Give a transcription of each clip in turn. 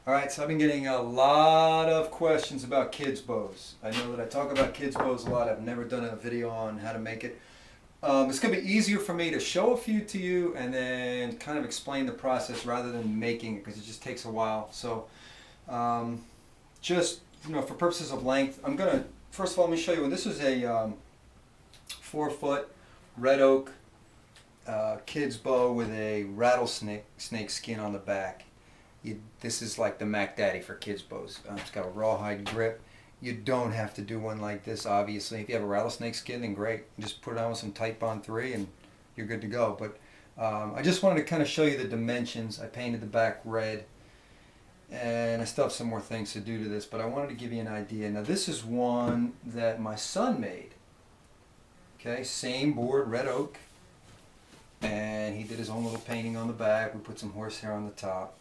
All right, so I've been getting a lot of questions about kids bows. I know that I talk about kids bows a lot. I've never done a video on how to make it. It's going to be easier for me to show a few to you and then kind of explain the process rather than making it, because it just takes a while. So just, for purposes of length, I'm going to, first of all, let me show you. This is a 4-foot red oak kid's bow with a rattlesnake skin on the back. This is like the Mac Daddy for kids bows. It's got a rawhide grip. You don't have to do one like this, obviously. If you have a rattlesnake skin, then great. Just put it on with some Titebond 3 and you're good to go. But I just wanted to kind of show you the dimensions. I painted the back red and I still have some more things to do to this, but I wanted to give you an idea. Now this is one that my son made. Okay, same board, red oak. And he did his own little painting on the back. We put some horsehair on the top.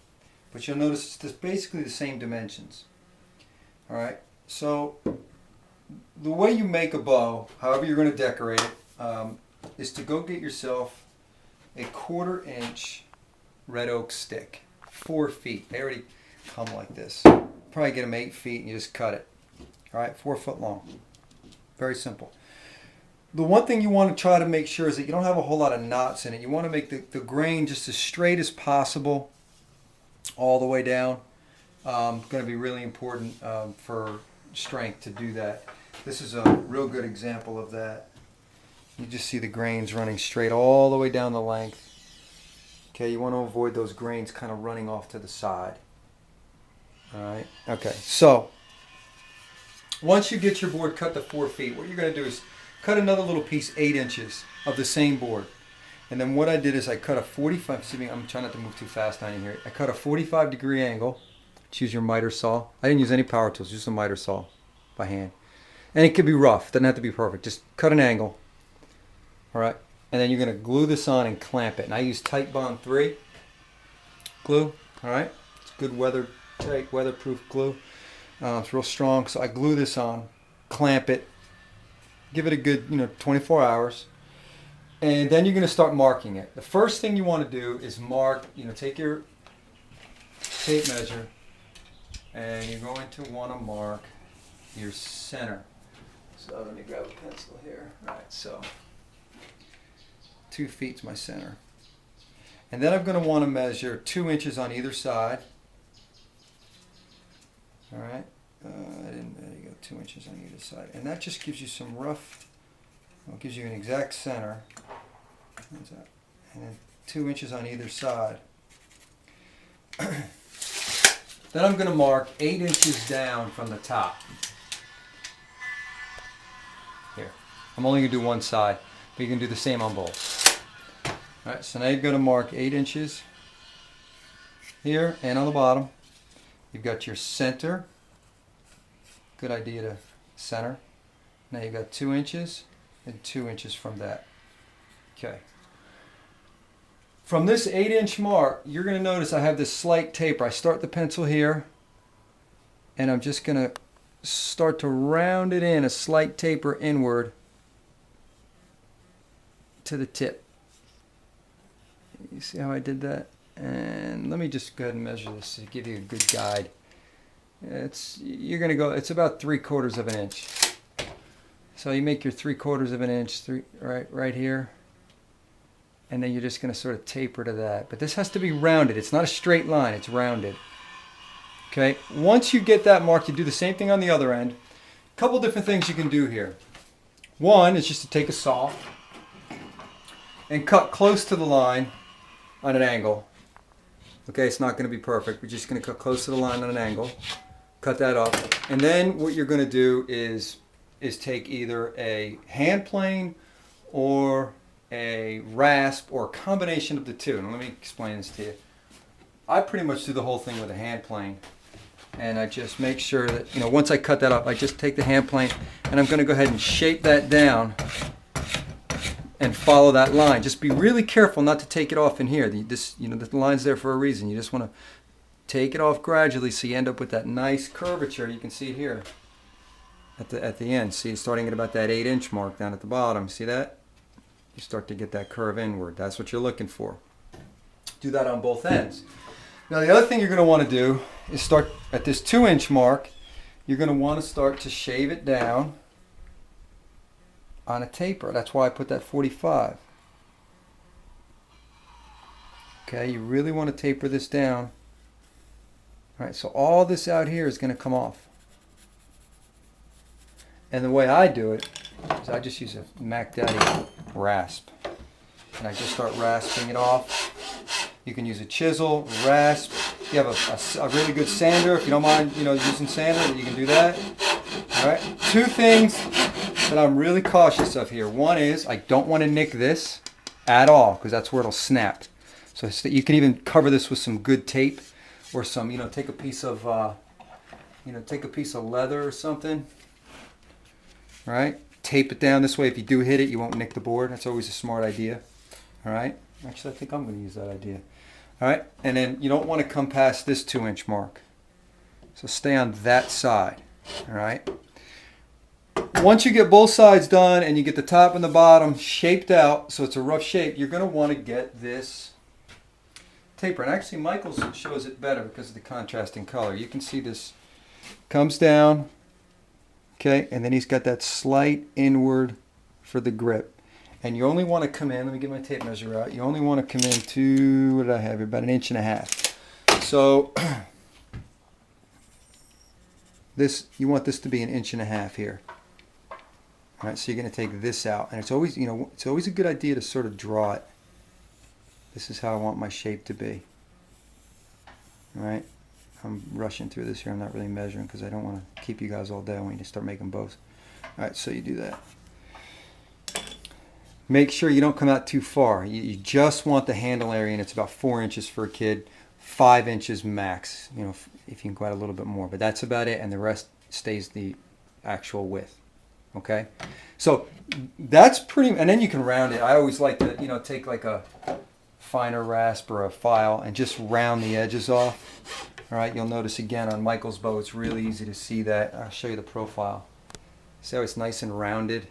But you'll notice it's basically the same dimensions. All right, so the way you make a bow, however you're going to decorate it, is to go get yourself a 1/4 inch red oak stick, 4 feet. They already come like this. Probably get them 8 feet and you just cut it. All right, 4 foot long. Very simple. The one thing you want to try to make sure is that you don't have a whole lot of knots in it. You want to make the grain just as straight as possible all the way down. Going to be really important for strength to do that. This is a real good example of that. You just see the grains running straight all the way down the length. Okay, you want to avoid those grains kind of running off to the side. All right, okay, so once you get your board cut to 4 feet, what you're going to do is cut another little piece 8 inches of the same board. And then what I did is I cut a 45, see me, I'm trying not to move too fast on you here. I cut a 45-degree angle. Choose your miter saw. I didn't use any power tools, just a miter saw by hand. And it could be rough, doesn't have to be perfect. Just cut an angle. All right, and then you're gonna glue this on and clamp it. And I use Titebond 3 glue, all right? It's good weathertight, weatherproof glue. It's real strong, so I glue this on, clamp it, give it a good, 24 hours. And then you're going to start marking it. The first thing you want to do is mark, take your tape measure and you're going to want to mark your center. So let me grab a pencil here. All right, so 2 feet's my center. And then I'm going to want to measure 2 inches on either side. All right, there you go, 2 inches on either side. And that just gives you some rough, it gives you an exact center. And then 2 inches on either side. Then I'm going to mark 8 inches down from the top. Here. I'm only going to do one side, but you can do the same on both. Alright, so now you're going to mark 8 inches here and on the bottom. You've got your center. Good idea to center. Now you've got 2 inches and 2 inches from that. Okay. From this 8-inch mark, you're going to notice I have this slight taper. I start the pencil here, and I'm just going to start to round it in, a slight taper inward to the tip. You see how I did that? And let me just go ahead and measure this to give you a good guide. It's about 3/4 of an inch. So you make your 3/4 of an inch right here. And then you're just going to sort of taper to that. But this has to be rounded. It's not a straight line. It's rounded. Okay. Once you get that mark, you do the same thing on the other end. A couple different things you can do here. One is just to take a saw and cut close to the line on an angle. Okay, it's not going to be perfect. We're just going to cut close to the line on an angle. Cut that off. And then what you're going to do is take either a hand plane or a rasp, or a combination of the two. And let me explain this to you. I pretty much do the whole thing with a hand plane, and I just make sure that, once I cut that off, I just take the hand plane and I'm going to go ahead and shape that down and follow that line. Just be really careful not to take it off in here. The line's there for a reason. You just want to take it off gradually so you end up with that nice curvature. You can see here at the end. See, starting at about that 8-inch mark down at the bottom. See that? You start to get that curve inward. That's what you're looking for. Do that on both ends. Now the other thing you're going to want to do is start at this 2-inch mark. You're going to want to start to shave it down on a taper. That's why I put that 45. Okay, you really want to taper this down. All right, so all this out here is going to come off. And the way I do it is I just use a Mac Daddy rasp. And I just start rasping it off. You can use a chisel, rasp. If you have a really good sander, if you don't mind, using sander, you can do that. All right. 2 things that I'm really cautious of here. One is I don't want to nick this at all because that's where it'll snap. So you can even cover this with some good tape or some, take a piece of, leather or something. All right. Tape it down this way. If you do hit it, you won't nick the board. That's always a smart idea. All right. Actually, I think I'm going to use that idea. All right. And then you don't want to come past this 2-inch mark. So stay on that side. All right. Once you get both sides done and you get the top and the bottom shaped out, so it's a rough shape, you're going to want to get this taper. And actually, Michael's shows it better because of the contrasting color. You can see this comes down. Okay. And then he's got that slight inward for the grip. And you only want to come in, let me get my tape measure out. You only want to come in to, what did I have here? About 1.5 inches. So you want this to be 1.5 inches here. All right, so you're going to take this out. And it's always, it's always a good idea to sort of draw it. This is how I want my shape to be. All right, I'm rushing through this here. I'm not really measuring because I don't want to keep you guys all day. I want you to start making bows. All right, so you do that. Make sure you don't come out too far. You just want the handle area, and it's about 4 inches for a kid, 5 inches max, if you can go out a little bit more. But that's about it, and the rest stays the actual width. Okay? So that's pretty, and then you can round it. I always like to, take like a finer rasp or a file and just round the edges off. All right, you'll notice again on Michael's bow, it's really easy to see that. I'll show you the profile. See how it's nice and rounded?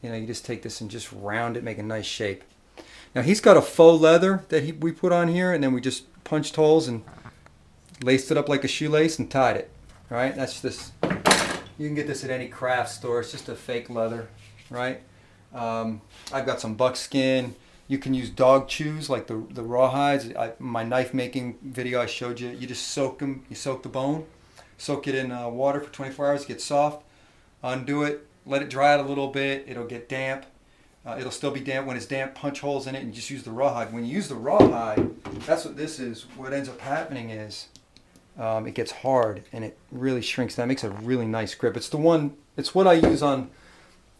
You just take this and just round it, make a nice shape. Now he's got a faux leather that we put on here, and then we just punched holes and laced it up like a shoelace and tied it. All right, that's this. You can get this at any craft store. It's just a fake leather, right? I've got some buckskin. You can use dog chews like the rawhides. My knife making video I showed you. You just soak them. You soak the bone, soak it in water for 24 hours. Get soft. Undo it. Let it dry out a little bit. It'll get damp. It'll still be damp. When it's damp, punch holes in it and just use the rawhide. When you use the rawhide, that's what this is. What ends up happening is it gets hard and it really shrinks. That makes a really nice grip. It's what I use on,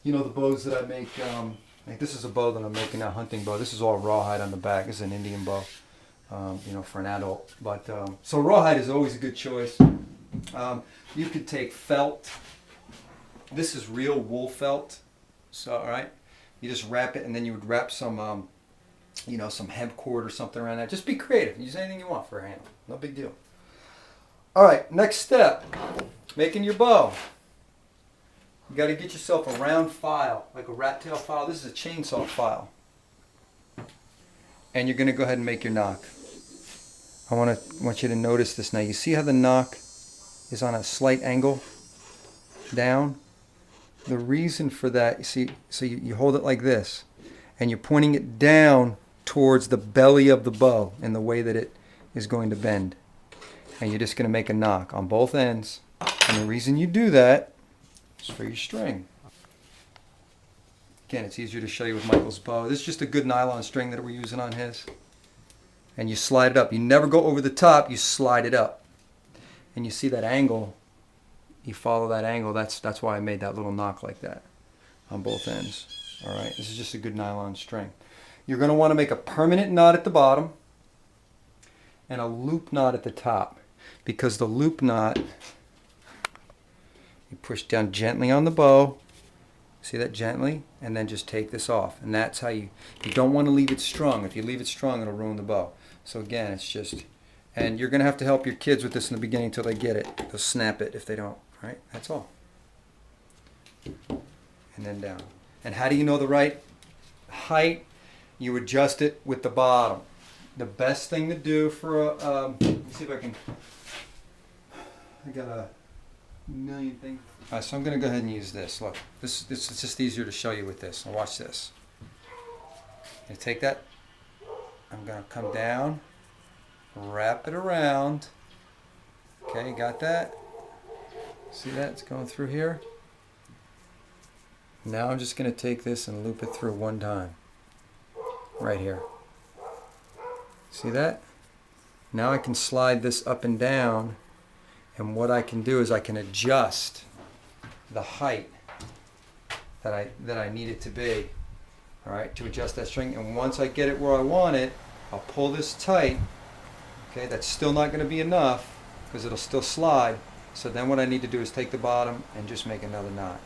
the bows that I make. Like this is a bow that I'm making, a hunting bow. This is all rawhide on the back. This is an Indian bow, for an adult. But so rawhide is always a good choice. You could take felt. This is real wool felt. So, all right, you just wrap it, and then you would wrap some, some hemp cord or something around that. Just be creative. Use anything you want for a handle. No big deal. All right, next step, making your bow. You got to get yourself a round file, like a rat tail file. This is a chainsaw file. And you're going to go ahead and make your knock. I want you to notice this now. You see how the knock is on a slight angle down? The reason for that, you see, so you hold it like this, and you're pointing it down towards the belly of the bow in the way that it is going to bend. And you're just going to make a knock on both ends. And the reason you do that is for your string. Again, it's easier to show you with Michael's bow. This is just a good nylon string that we're using on his. And you slide it up. You never go over the top, you slide it up. And you see that angle. You follow that angle. That's why I made that little knock like that on both ends. All right, this is just a good nylon string. You're going to want to make a permanent knot at the bottom and a loop knot at the top, because the loop knot, you push down gently on the bow. See that, gently, and then just take this off. And that's how you don't want to leave it strung. If you leave it strung, it'll ruin the bow. So again, it's just, and you're going to have to help your kids with this in the beginning until they get it. They'll snap it if they don't. Right? That's all. And then down. And how do you know the right height? You adjust it with the bottom. the best thing to do for a, let's see if I can, I got a million things. All right, so I'm going to go ahead and use this. Look, this is just easier to show you with this. Now watch this. You take that, I'm going to come down, wrap it around. Okay, got that? See that? It's going through here. Now I'm just going to take this and loop it through one time. Right here. See that? Now I can slide this up and down, and what I can do is I can adjust the height that I need it to be. All right, to adjust that string, and once I get it where I want it, I'll pull this tight. Okay, that's still not going to be enough because it'll still slide. So then what I need to do is take the bottom and just make another knot.